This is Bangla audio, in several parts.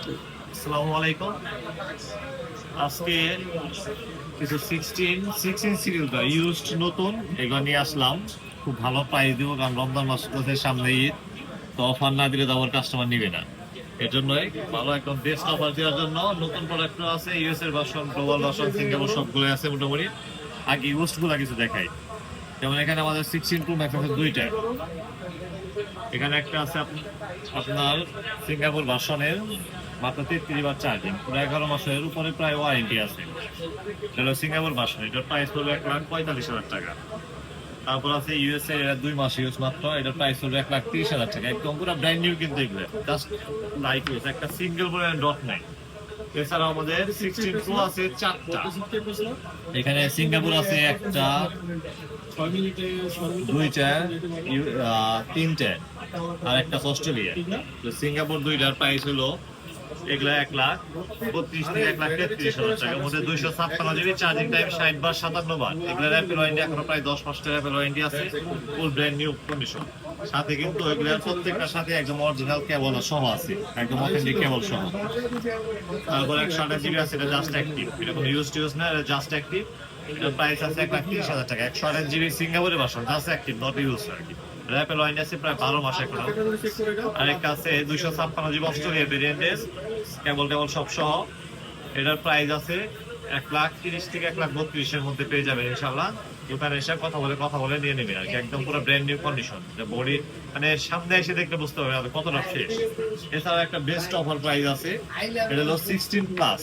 আসসালামু আলাইকুম। আজকে কিছু 16 সিরিজটা ইউজড নতুন এগুলো নিয়ে আসলাম। খুব ভালো প্রাইস দিব, কারণ রমজান মাস চলছে, সামনে ঈদ, তো অফার না দিলে তো আমার কাস্টমার নিবে না। এর জন্যই ভালো একদম বেস্ট অফার দেওয়ার জন্য নতুন প্রোডাক্ট আছে, ইউএস এর ভার্সন, গ্লোবাল ভার্সন, সিঙ্গাপুর সবগুলো আছে মোটামুটি। আগে ইউজড গুলা কিছু দেখাই। যেমন এখানে আমাদের 16 প্রো ম্যাক্স আছে দুইটা। এখানে একটা আছে আপনার সিঙ্গাপুর ভার্সনের, মাত্র 33 বার চার্জিং, পুরো 11 মাসের উপরে প্রায় ওয়ারেন্টি আছে। এটা সিঙ্গাপুর ভার্সন, এটার প্রাইস হলো 1,45,000 টাকা। তারপর আছে ইউএসএ, এর 2 মাস ইউজ মাত্র, এটার প্রাইস হলো 1,30,000 টাকা। একদম পুরো ব্র্যান্ড নিউ কিন্তু এগুলো জাস্ট লাইট ইউজ, একটা সিঙ্গেল বলে ডট নাই। এছাড়াও আমাদের 16 প্রো আছে 4টা। এখানে সিঙ্গাপুর আছে একটা, দুইটা, তিনটে, আর একটা অস্ট্রেলিয়া। তো সিঙ্গাপুর দুইটার প্রাইস হলো এগুলা 1,32,000 থেকে 1,33,000 টাকার মধ্যে। 256 জিবি, চার্জিং টাইম 60 বার 57 বার। এগুলার অ্যাপেল ওয়ারেন্টি এখনো প্রায় 10 মাসের অ্যাপেল ওয়ারেন্টি আছে, ফুল ব্র্যান্ড নিউ কন্ডিশন। সাথে কিন্তু এগুলার প্রত্যেকটার সাথে একদম অরিজিনাল কেবল সহ আছে, একদম অথেন্টিক কেবল সহ। তারপর 128 জিবি আছে, এটা জাস্ট অ্যাক্টিভ, এটা কোনো ইউজ না, এটা জাস্ট অ্যাক্টিভ। এটার প্রাইস আছে 1,30,000 টাকা। 128 জিবি সিঙ্গাপুরের version, just active, not use আর কি। অ্যাপেল ওয়ারেন্টি আছে প্রায় 12 মাস এখনো। আরেকটা আছে 256 জিবি অস্ট্রেলিয়া ভেরিয়েন্টের, কেবল সব সহ। এটার প্রাইস আছে 1,30,000 থেকে 1,32,000 এর মধ্যে পেয়ে যাবেন ইনশাল্লাহ। দোকানে এসে কথা বলে নিয়ে নেবেন আর কি। একদম পুরো ব্র্যান্ড নিউ কন্ডিশন, বডি মানে সামনে এসে দেখলে বুঝতে হবে কতটা ফ্রেশ। এছাড়া একটা বেস্ট অফার প্রাইস আছে, এটা হলো 16 প্লাস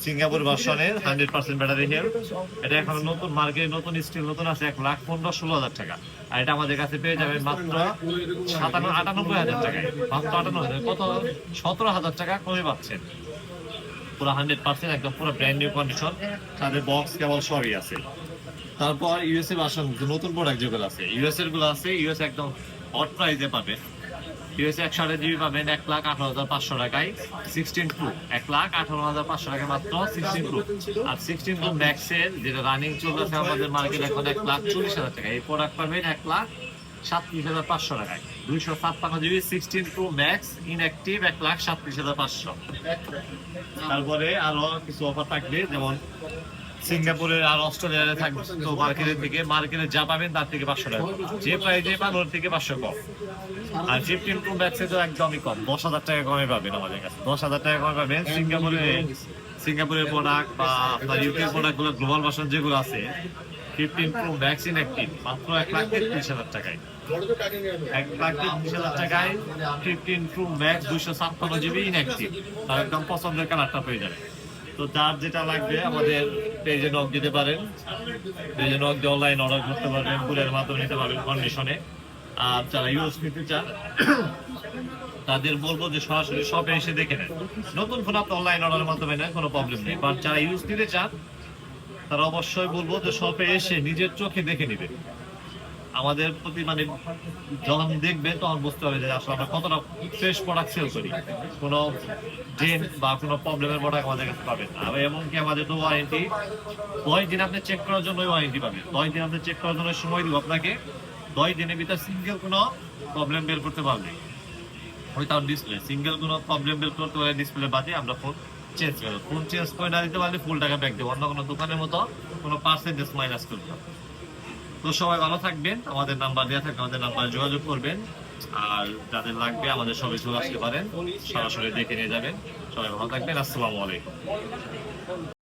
সিঙ্গাপুর ভার্সনের 100% ব্যাটারি হেলথ। এটা এখন নতুন মার্কেটে, নতুন স্টিল নতুন আছে, 1,15,000-16,000 টাকা। আর এটা আমাদের কাছে পেয়ে যাবেন মাত্র 98,000 টাকায়। মাত্র 98,000, কত 17,000 টাকা কমে পাচ্ছেন। পুরো 100% একদম পুরো ব্র্যান্ড নিউ কন্ডিশন, তাদের বক্স কেবল সবই আছে। তারপর ইউএসএ ভার্সন নতুন প্রোডাক্ট যেগুলো আছে, ইউএস এর গুলো আছে, ইউএস একদম হট প্রাইসে পাবেন। ইউএসএ 128 জিবি পাবেন 1,18,500 টাকায়। 16 প্রো 1,18,500 টাকা মাত্র 16 প্রো। আর 16 প্রো ম্যাক্সের যেটা রানিং চলতেছে আমাদের মার্কেট এখন 1,40,000 টাকা। এই প্রোডাক্ট পাবেন 1,37,500 টাকায়। 256 জিবি 16 প্রো ম্যাক্স ইনঅ্যাক্টিভ 1,37,500। তারপরে আরো কিছু অফার থাকবে, যেমন সিঙ্গাপুরের আর অস্ট্রেলিয়ার থাকবে তো মার্কেটের দিকে, মার্কেটে যা পাবেন তার থেকে 500 টাকা, যে প্রাইজে পান ওর থেকে 500 কম। আর 15 প্রো ম্যাক্সে তো একদমই কম, 10,000 টাকা কমে পাবেন আমাদের কাছে। 10,000 টাকা কমে পাবেন সিঙ্গাপুরের প্রোডাক্ট বা আপনার ইউকের প্রোডাক্ট গুলো, গ্লোবাল ভার্সন যেগুলো আছে। 15 প্রো ম্যাক্স ইনঅ্যাক্টিভ মাত্র 1,33,000 টাকায়। 1,33,000 টাকায় 15 প্রো ম্যাক্স 256 জিবি ইনঅ্যাক্টিভ, আর একদম পছন্দের কালারটা পেয়ে যাবেন। তো যার যেটা লাগবে আমাদের পেজে নক দিতে পারেন, পেজে নক দিয়ে অনলাইন অর্ডার করতে পারবেন, কুরিয়ার মাধ্যমে নিতে পারবেন কন্ডিশনে। আর যারা ইউজ নিতে চান তাদের বলবো যে সরাসরি শপে এসে দেখে নেন। নতুন ফোন আপনি অনলাইন অর্ডারের মাধ্যমে নেন, কোনো প্রবলেম নেই। বাট যারা ইউজ নিতে চান তারা অবশ্যই বলবো যে শপে এসে নিজের চোখে দেখে নেবেন। আমাদের প্রতি মানে যখন দেখবেন তখন বুঝতে হবে যে আসলে আমরা কতটা ফ্রেশ প্রোডাক্ট সেল করি। কোনো ডেন্ট বা কোনো প্রবলেমের প্রোডাক্ট আমাদের কাছে পাবেন না। এমনকি আমাদের তো ওয়ারেন্টি 10 দিন আপনি চেক করার জন্য ওয়ারেন্টি পাবেন। 10 দিন আপনি চেক করার জন্য সময় দিব আপনাকে। 10 দিনের ভিতরে সিঙ্গেল কোনো প্রবলেম বের করতে পারবে, উইথাউট ডিসপ্লে সিঙ্গেল কোনো প্রবলেম বের করতে পারলে ডিসপ্লে বাদে আমরা ফোন চেঞ্জ করবো। ফোন চেঞ্জ করে না দিতে পারলে ফুল টাকা ব্যাক দেবো, অন্য কোনো দোকানের মতো কোনো পার্সেন্টেজ মাইনাস করবো। তো সবাই ভালো থাকবেন, আমাদের নাম্বার দেওয়া থাকবে, আমাদের নাম্বারে যোগাযোগ করবেন। আর যাদের লাগবে আমাদের সবাই চলে আসতে পারেন, সরাসরি দেখে নিয়ে যাবেন। সবাই ভালো থাকবেন, আসসালামু আলাইকুম।